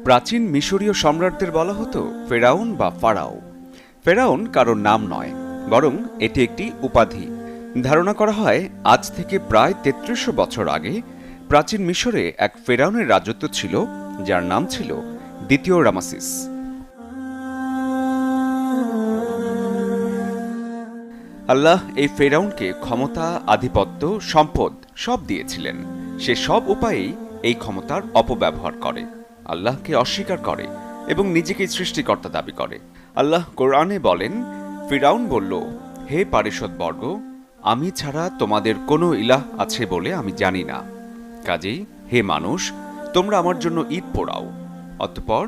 প্রাচীন মিশরীয় সম্রাটদের বলা হতো ফেরাউন বা ফারাও। ফেরাউন কারোর নাম নয়, বরং এটি একটি উপাধি। ধারণা করা হয় আজ থেকে প্রায় ৩৩০০ বছর আগে প্রাচীন মিশরে এক ফেরাউনের রাজত্ব ছিল, যার নাম ছিল দ্বিতীয় রামাসিস। আল্লাহ এই ফেরাউনকে ক্ষমতা, আধিপত্য, সম্পদ সব দিয়েছিলেন। সে সব উপায়েই এই ক্ষমতার অপব্যবহার করে, আল্লাহকে অস্বীকার করে এবং নিজেকে সৃষ্টিকর্তা দাবি করে। আল্লাহ কোরআনে বলেন, ফিরাউন বলল, হে পারিষদবর্গ, আমি ছাড়া তোমাদের কোনো ইলাহ আছে বলে আমি জানি না। কাজেই হে মানুষ, তোমরা আমার জন্য ঈদ পোড়াও, অতঃপর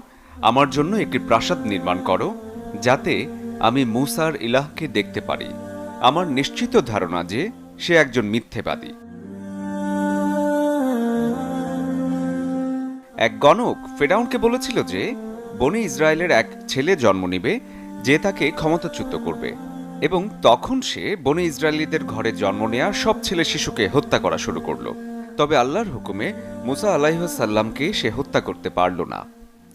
আমার জন্য একটি প্রাসাদ নির্মাণ করো, যাতে আমি মূসার ইলাহকে দেখতে পারি। আমার নিশ্চিত ধারণা যে সে একজন মিথ্যেবাদী। এক গণক ফেরাউনকে বলেছিল যে বনি ইসরায়েলের এক ছেলে জন্ম নিবে, যে তাকে ক্ষমতাচ্যুত করবে, এবং তখন সে বনি ইসরায়েলীদের ঘরে জন্ম নেয়া সব ছেলে শিশুকে হত্যা করা শুরু করল। তবে আল্লাহর হুকুমে মুসা আলাইহিসসালামকে সে হত্যা করতে পারল না।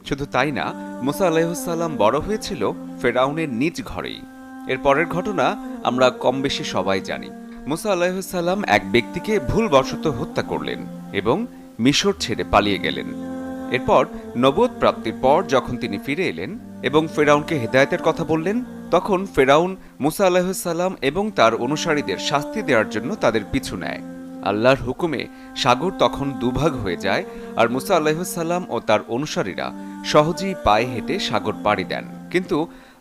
শুধু তাই না, মুসা আলাইহিসসালাম বড় হয়েছিল ফেরাউনের নিজ ঘরেই। এর পরের ঘটনা আমরা কম বেশি সবাই জানি। মুসা আলাইহিসসালাম এক ব্যক্তিকে ভুলবশত হত্যা করলেন এবং মিশর ছেড়ে পালিয়ে গেলেন। এরপর নবুয়ত প্রাপ্তির পর যখন তিনি ফিরে এলেন এবং ফেরাউনকে হেদায়েতের কথা বললেন, তখন ফেরাউন মুসা আলাইহিসসালাম এবং তার অনুসারীদের শাস্তি দেওয়ার জন্য তাদের পিছু নেয়। আল্লাহর হুকুমে সাগর তখন দুভাগ হয়ে যায়, আর মুসা আলাইহিসসালাম ও তার অনুসারীরা সহজেই পায়ে হেঁটে সাগর পাড়ি দেন। কিন্তু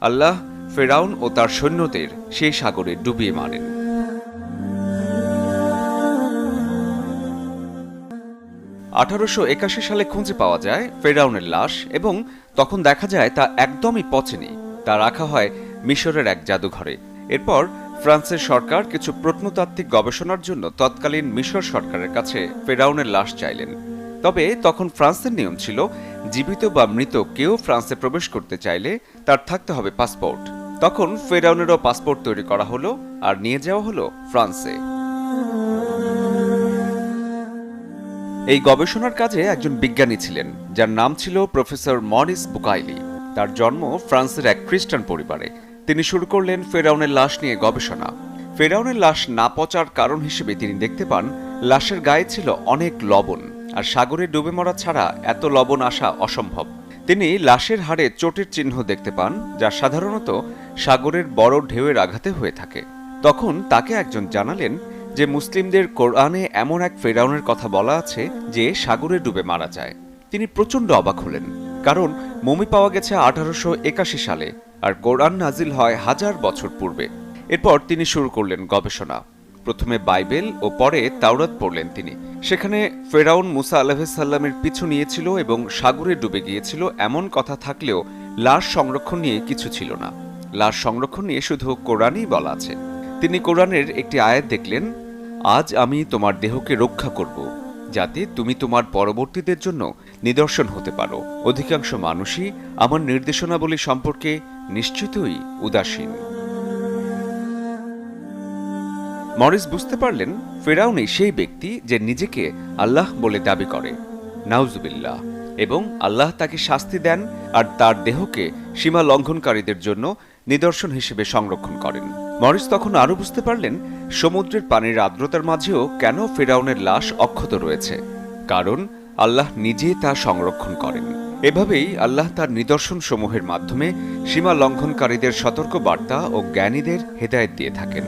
আল্লাহ ফেরাউন ও তার সৈন্যদের সেই সাগরে ডুবিয়ে মারেন। (1881 সালে খুঁজে পাওয়া যায় ফেরাউনের লাশ, এবং তখন দেখা যায় তা একদমই পচেনি। তা রাখা হয় মিশরের এক জাদুঘরে। এরপর ফ্রান্সের সরকার কিছু প্রত্নতাত্ত্বিক গবেষণার জন্য তৎকালীন মিশর সরকারের কাছে ফেরাউনের লাশ চাইলেন। তবে তখন ফ্রান্সের নিয়ম ছিল, জীবিত বা মৃত কেউ ফ্রান্সে প্রবেশ করতে চাইলে তার থাকতে হবে পাসপোর্ট। তখন ফেরাউনেরও পাসপোর্ট তৈরি করা হলো আর নিয়ে যাওয়া হলো ফ্রান্সে। এই গবেষণার কাজে একজন বিজ্ঞানী ছিলেন, যার নাম ছিল প্রফেসর মরিস বুকাইলি। তার জন্ম ফ্রান্সের এক খ্রিস্টান পরিবারে। তিনি শুরু করলেন ফেরাউনের লাশ নিয়ে গবেষণা। ফেরাউনের লাশ না পচার কারণ হিসেবে তিনি দেখতে পান লাশের গায়ে ছিল অনেক লবণ, আর সাগরে ডুবে মরা ছাড়া এত লবণ আসা অসম্ভব। তিনি লাশের হাড়ে চোটের চিহ্ন দেখতে পান, যা সাধারণত সাগরের বড় ঢেউয়ের আঘাতে হয়ে থাকে। তখন তাকে একজন জানালেন যে মুসলিমদের কোরআনে এমন এক ফেরাউনের কথা বলা আছে যে সাগরে ডুবে মারা যায়। তিনি প্রচণ্ড অবাক হলেন, কারণ মমি পাওয়া গেছে 1881 সালে, আর কোরআন নাজিল হয় 1000 বছর পূর্বে। এরপর তিনি শুরু করলেন গবেষণা। প্রথমে বাইবেল ও পরে তাওরাত পড়লেন তিনি। সেখানে ফেরাউন মুসা আলাইহিসসালামের পিছু নিয়েছিল এবং সাগরে ডুবে গিয়েছিল এমন কথা থাকলেও লাশ সংরক্ষণ নিয়ে কিছু ছিল না। লাশ সংরক্ষণ নিয়ে শুধু কোরআনেই বলা আছে। তিনি কোরআনের একটি আয়াত দেখলেন, আজ আমি তোমার দেহকে রক্ষা করব, যাতে তুমি তোমার পরবর্তীদের জন্য নিদর্শন হতে পারো। অধিকাংশ মানুষই আমার নির্দেশনাবলী সম্পর্কে নিশ্চিতই উদাসীন। মরিস বুঝতে পারলেন ফেরাউনই সেই ব্যক্তি যে নিজেকে আল্লাহ বলে দাবি করে, নাউজুবিল্লাহ, এবং আল্লাহ তাকে শাস্তি দেন আর তার দেহকে সীমা লঙ্ঘনকারীদের জন্য নিদর্শন হিসেবে সংরক্ষণ করেন। মরিস তখন আরও বুঝতে পারলেন সমুদ্রের পানির আর্দ্রতার মাঝেও কেন ফেরাউনের লাশ অক্ষত রয়েছে, কারণ আল্লাহ নিজে তা সংরক্ষণ করেন। এভাবেই আল্লাহ তার নিদর্শন সমূহের মাধ্যমে সীমা লঙ্ঘনকারীদের সতর্ক বার্তা ও জ্ঞানীদের হেদায়েত দিয়ে থাকেন।